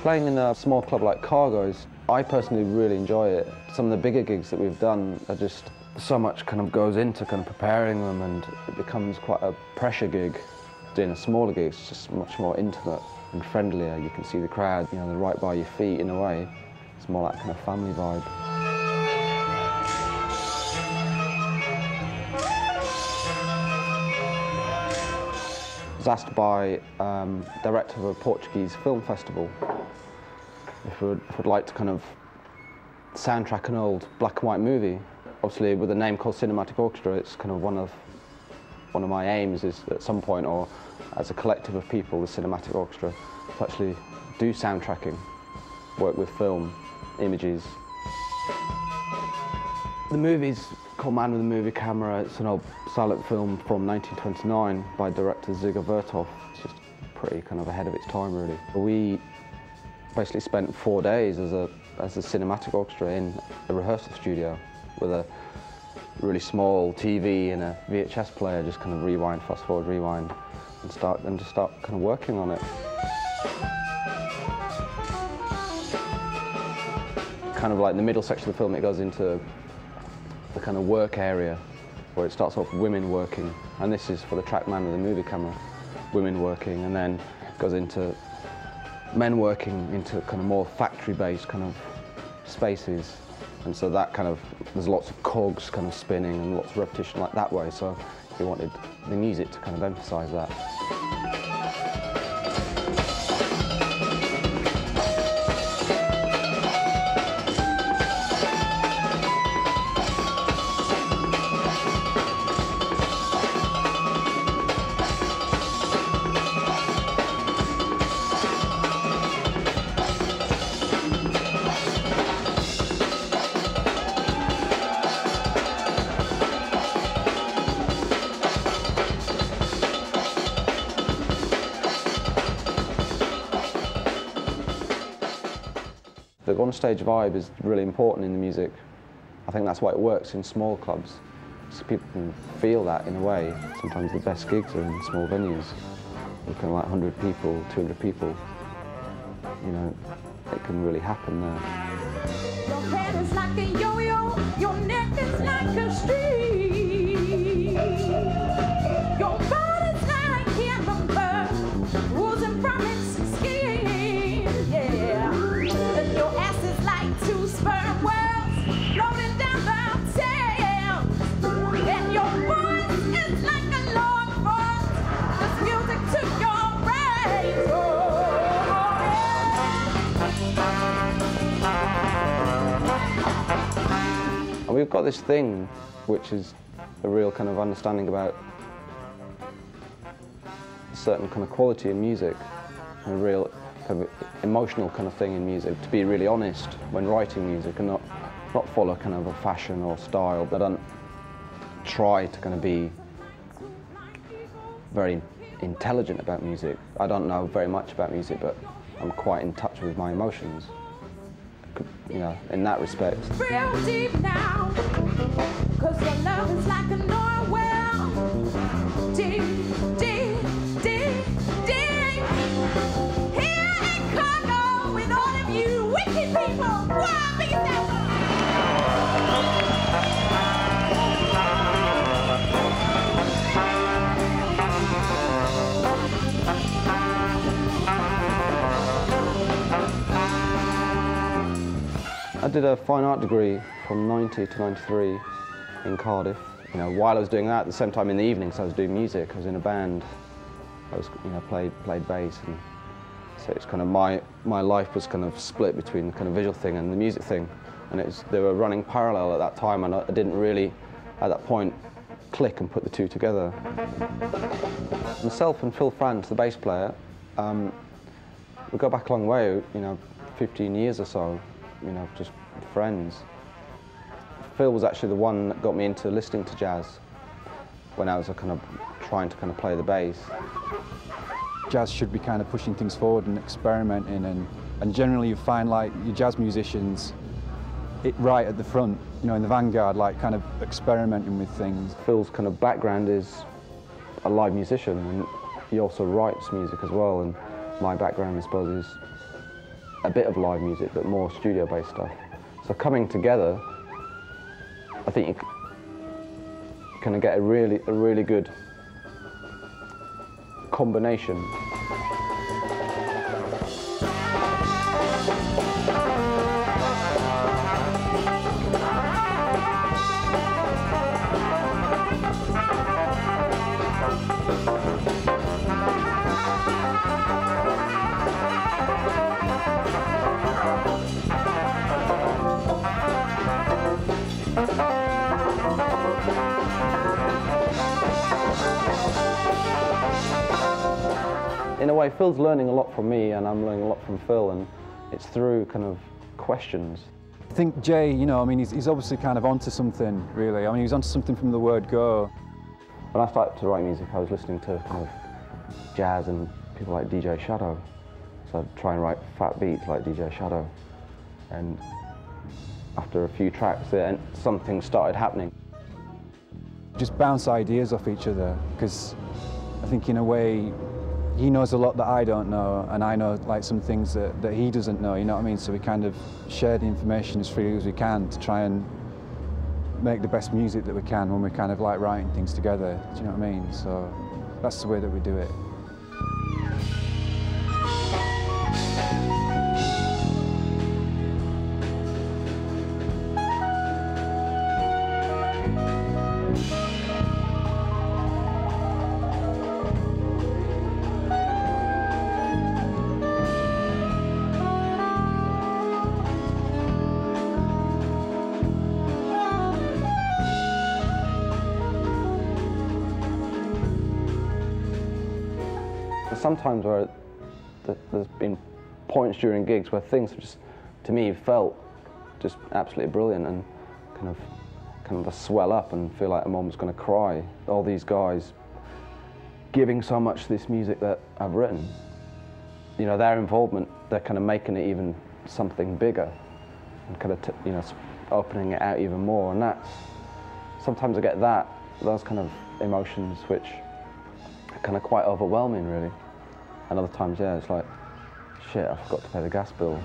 Playing in a small club like Cargo's, I personally really enjoy it. Some of the bigger gigs that we've done are just so much kind of goes into kind of preparing them, and it becomes quite a pressure gig. Doing a smaller gig, it's just much more intimate and friendlier. You can see the crowd, you know, they're right by your feet in a way. It's more like kind of family vibe. I was asked by director of a Portuguese film festival if we'd like to kind of soundtrack an old black and white movie. Obviously, with a name called Cinematic Orchestra, it's kind of one of my aims is at some point, or as a collective of people, the Cinematic Orchestra, to actually do soundtracking, work with film, images. The movie's called Man with a Movie Camera. It's an old silent film from 1929 by director Ziga Vertov. It's just pretty kind of ahead of its time, really. We basically spent 4 days as a cinematic orchestra in a rehearsal studio with a really small TV and a VHS player, just kind of rewind, fast forward, rewind, and start kind of working on it. Kind of like the middle section of the film, it goes into the kind of work area where it starts off women working, and this is for the track Man with a Movie Camera, women working, and then goes into men working into kind of more factory-based kind of spaces. And so that kind of, there's lots of cogs kind of spinning and lots of repetition like that way, so we wanted the music to kind of emphasise that. The on-stage vibe is really important in the music. I think that's why it works in small clubs, so people can feel that in a way. Sometimes the best gigs are in small venues. You can like 100 people, 200 people. You know, it can really happen there. Your head is like a yo-yo, your neck is like a street. Your body's like camembert, oozing from its skin, yeah. And your ass is like two sperm whales floating down the tail. And your voice is like a log voice, there's music to your brain. Oh, yeah. And we've got this thing which is a real kind of understanding about a certain kind of quality in music, a real kind of emotional kind of thing in music, to be really honest when writing music and not follow kind of a fashion or style. I don't try to kind of be very intelligent about music. I don't know very much about music, but I'm quite in touch with my emotions, you know, in that respect. Real deep now, 'cause your love is like an oil well. Deep, deep, deep, deep. Here in Congo with all of you wicked people. Why be that? I did a fine art degree from 90 to 93 in Cardiff. You know, while I was doing that, at the same time in the evenings I was doing music. I was in a band. I was, you know, played bass, and so it's kind of my life was kind of split between the kind of visual thing and the music thing, and they were running parallel at that time, and I didn't really, at that point, click and put the two together. Myself and Phil France, the bass player, we go back a long way. You know, 15 years or so. You know, just friends. Phil was actually the one that got me into listening to jazz when I was kind of trying to kind of play the bass. Jazz should be kind of pushing things forward and experimenting, and generally you find like your jazz musicians right at the front, you know, in the vanguard, like kind of experimenting with things. Phil's kind of background is a live musician, and he also writes music as well, and my background, I suppose, is a bit of live music, but more studio-based stuff. So coming together, I think you kind of get a really good combination. In a way, Phil's learning a lot from me, and I'm learning a lot from Phil, and it's through kind of questions. I think Jay, you know, I mean, he's obviously kind of onto something, really. I mean, he was onto something from the word go. When I started to write music, I was listening to kind of jazz and people like DJ Shadow. So I'd try and write fat beats like DJ Shadow. And after a few tracks, something started happening. Just bounce ideas off each other, because I think in a way, he knows a lot that I don't know, and I know like some things that he doesn't know, you know what I mean? So we kind of share the information as freely as we can to try and make the best music that we can when we're kind of like writing things together, do you know what I mean? So that's the way that we do it. Sometimes where there's been points during gigs where things have just, to me, felt just absolutely brilliant, and kind of a swell up and feel like a mom's going to cry. All these guys giving so much to this music that I've written. You know, their involvement, they're kind of making it even something bigger, and kind of you know, opening it out even more. And that's, sometimes I get those kind of emotions which are kind of quite overwhelming, really. And other times, yeah, it's like, shit, I forgot to pay the gas bill.